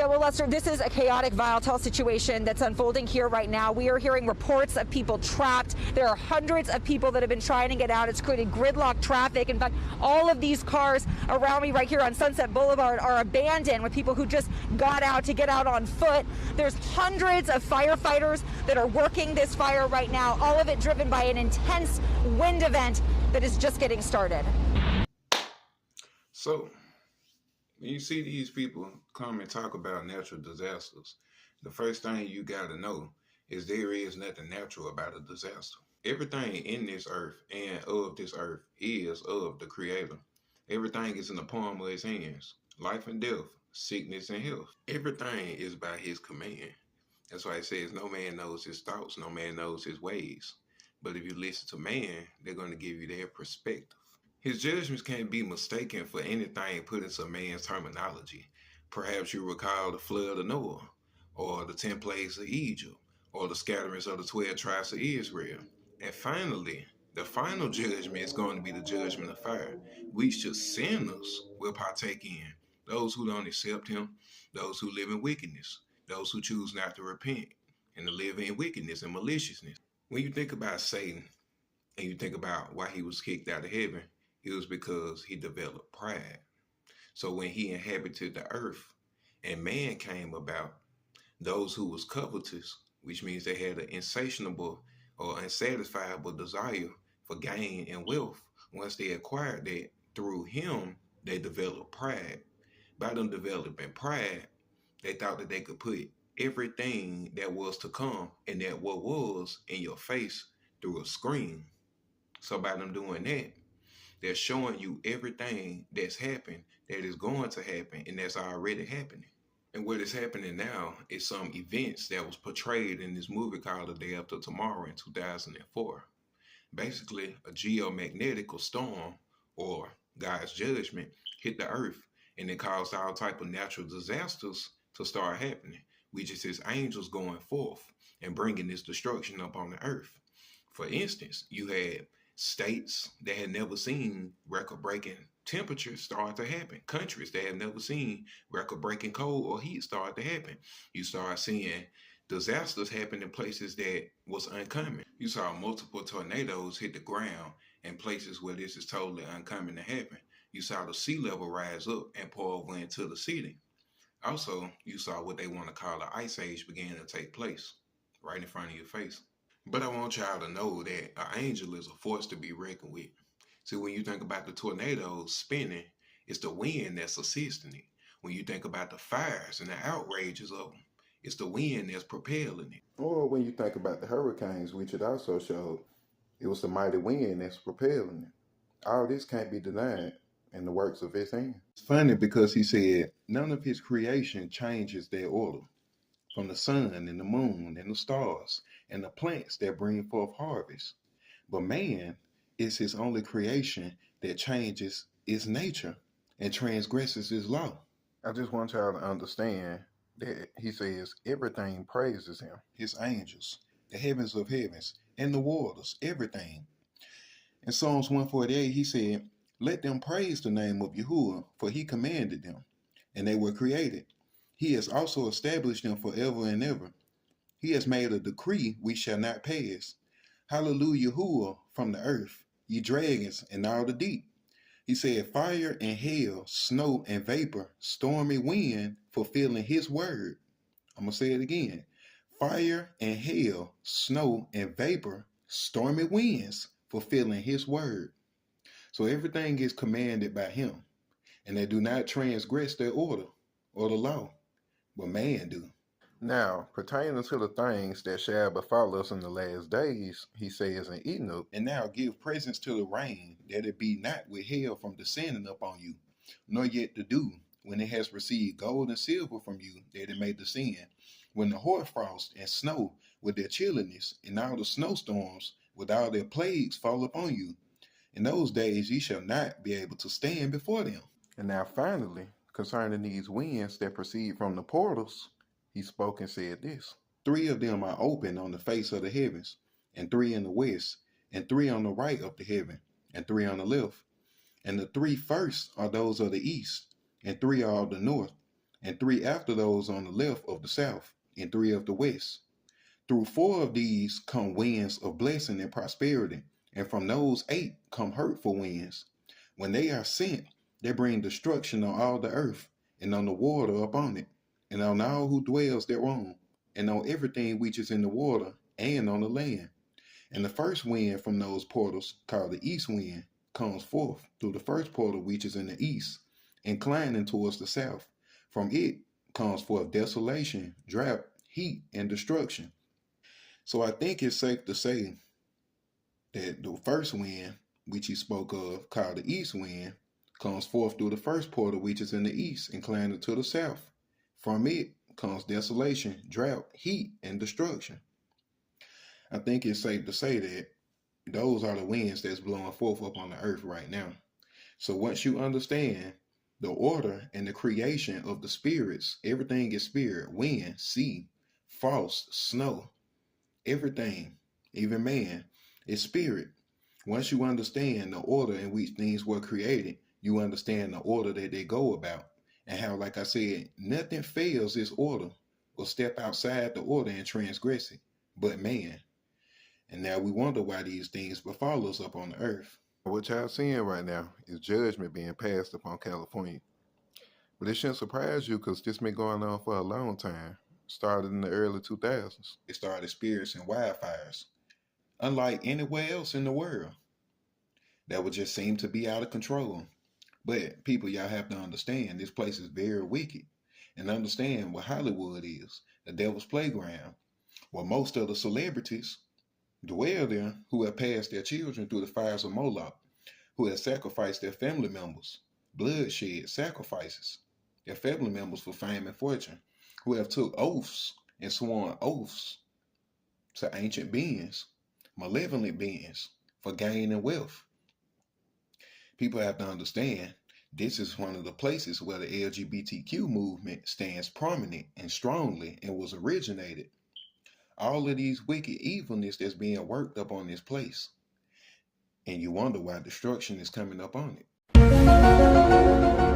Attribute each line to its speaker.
Speaker 1: well, Lester, this is a chaotic, volatile situation that's unfolding here right now. We are hearing reports of people trapped. There are hundreds of people that have been trying to get out. It's created gridlock traffic. In fact, all of these cars around me right here on Sunset Boulevard are abandoned with people who just got out to get out on foot. There's hundreds of firefighters that are working this fire right now, all of it driven by an intense wind event that is just getting started.
Speaker 2: So, when you see these people come and talk about natural disasters, the first thing you got to know is there is nothing natural about a disaster. Everything in this earth and of this earth is of the Creator. Everything is in the palm of His hands. Life and death, sickness and health. Everything is by His command. That's why it says no man knows his thoughts, no man knows his ways. But if you listen to man, they're going to give you their perspective. His judgments can't be mistaken for anything put into man's terminology. Perhaps you recall the flood of Noah, or the 10 plagues of Egypt, or the scatterings of the 12 tribes of Israel. And finally, the final judgment is going to be the judgment of fire, which the sinners will partake in. Those who don't accept Him, those who live in wickedness, those who choose not to repent, and to live in wickedness and maliciousness. When you think about Satan, and you think about why he was kicked out of heaven, it was because he developed pride. So when he inhabited the earth and man came about, those who was covetous, which means they had an insatiable or unsatisfiable desire for gain and wealth, once they acquired that through him, they developed pride. By them developing pride, they thought that they could put everything that was to come and that what was in your face through a screen. So by them doing that, they're showing you everything that's happened, that is going to happen, and that's already happening. And what is happening now is some events that was portrayed in this movie called The Day After Tomorrow in 2004. Basically, a geomagnetic storm, or God's judgment, hit the earth, and it caused all type of natural disasters to start happening, which is His angels going forth and bringing this destruction upon the earth. For instance, you had states that had never seen record-breaking temperatures start to happen. Countries that had never seen record-breaking cold or heat start to happen. You start seeing disasters happen in places that was uncommon. You saw multiple tornadoes hit the ground in places where this is totally uncommon to happen. You saw the sea level rise up and pour over into the city. Also, you saw what they want to call the ice age begin to take place right in front of your face. But I want y'all to know that an angel is a force to be reckoned with. See, when you think about the tornadoes spinning, it's the wind that's assisting it. When you think about the fires and the outrages of them, it's the wind that's propelling it.
Speaker 3: Or when you think about the hurricanes, which it also showed, it was the mighty wind that's propelling it. All this can't be denied in the works of His hand.
Speaker 2: It's funny because He said none of His creation changes their order. From the sun and the moon and the stars and the plants that bring forth harvest. But man is His only creation that changes its nature and transgresses His law.
Speaker 3: I just want y'all to understand that He says everything praises Him.
Speaker 2: His angels, the heavens of heavens, and the waters, everything. In Psalms 148, He said, let them praise the name of Yahuwah, for He commanded them, and they were created. He has also established them forever and ever. He has made a decree which shall not pass. Hallelujah, Yahuwah, from the earth, ye dragons and all the deep. He said, fire and hail, snow and vapor, stormy wind, fulfilling His word. I'm going to say it again. Fire and hail, snow and vapor, stormy winds, fulfilling His word. So everything is commanded by Him, and they do not transgress their order or the law, but man do.
Speaker 3: Now, pertaining to the things that shall befall us in the last days, He says in Enoch,
Speaker 2: and now give presents to the rain, that it be not withheld from descending upon you, nor yet the dew, when it has received gold and silver from you, that it may descend, when the hoarfrost and snow with their chilliness, and all the snowstorms with all their plagues fall upon you. In those days ye shall not be able to stand before them.
Speaker 3: And now finally, concerning these winds that proceed from the portals, He spoke and said this.
Speaker 2: 3 of them are open on the face of the heavens, and 3 in the west, and 3 on the right of the heaven, and 3 on the left. And the 3 first are those of the east, and 3 are of the north.
Speaker 3: and 3 after those on the left of the south, and 3 of the west. Through 4 of these come winds of blessing and prosperity, and from those 8 come hurtful winds. When they are sent, they bring destruction on all the earth, and on the water upon it, and on all who dwells thereon, and on everything which is in the water, and on the land. And the first wind from those portals, called the east wind, comes forth through the first portal which is in the east, inclining towards the south. From it comes forth desolation, drought, heat, and destruction. So I think it's safe to say that the first wind, which he spoke of, called the east wind, comes forth through the first portal which is in the east, inclining to the south. From it comes desolation, drought, heat, and destruction. I think it's safe to say that those are the winds that's blowing forth up on the earth right now. So once you understand the order and the creation of the spirits, everything is spirit, wind, sea, frost, snow, everything, even man, is spirit. Once you understand the order in which things were created, you understand the order that they go about, and how, like I said, nothing fails this order or step outside the order and transgress it, but man. And now we wonder why these things befall us up on the earth.
Speaker 2: What y'all seeing right now is judgment being passed upon California. But it shouldn't surprise you because this been going on for a long time. Started in the early 2000s.
Speaker 3: They started experiencing wildfires, unlike anywhere else in the world. That would just seem to be out of control. But people, y'all have to understand this place is very wicked. And understand what Hollywood is, the devil's playground, where most of the celebrities dwell there who have passed their children through the fires of Moloch, who have sacrificed their family members, bloodshed, sacrifices, their family members for fame and fortune, who have took oaths and sworn oaths to ancient beings, malevolent beings, for gain and wealth. People have to understand this is one of the places where the LGBTQ movement stands prominent and strongly and was originated. All of these wicked evilness that's being worked up on this place. And you wonder why destruction is coming up on it.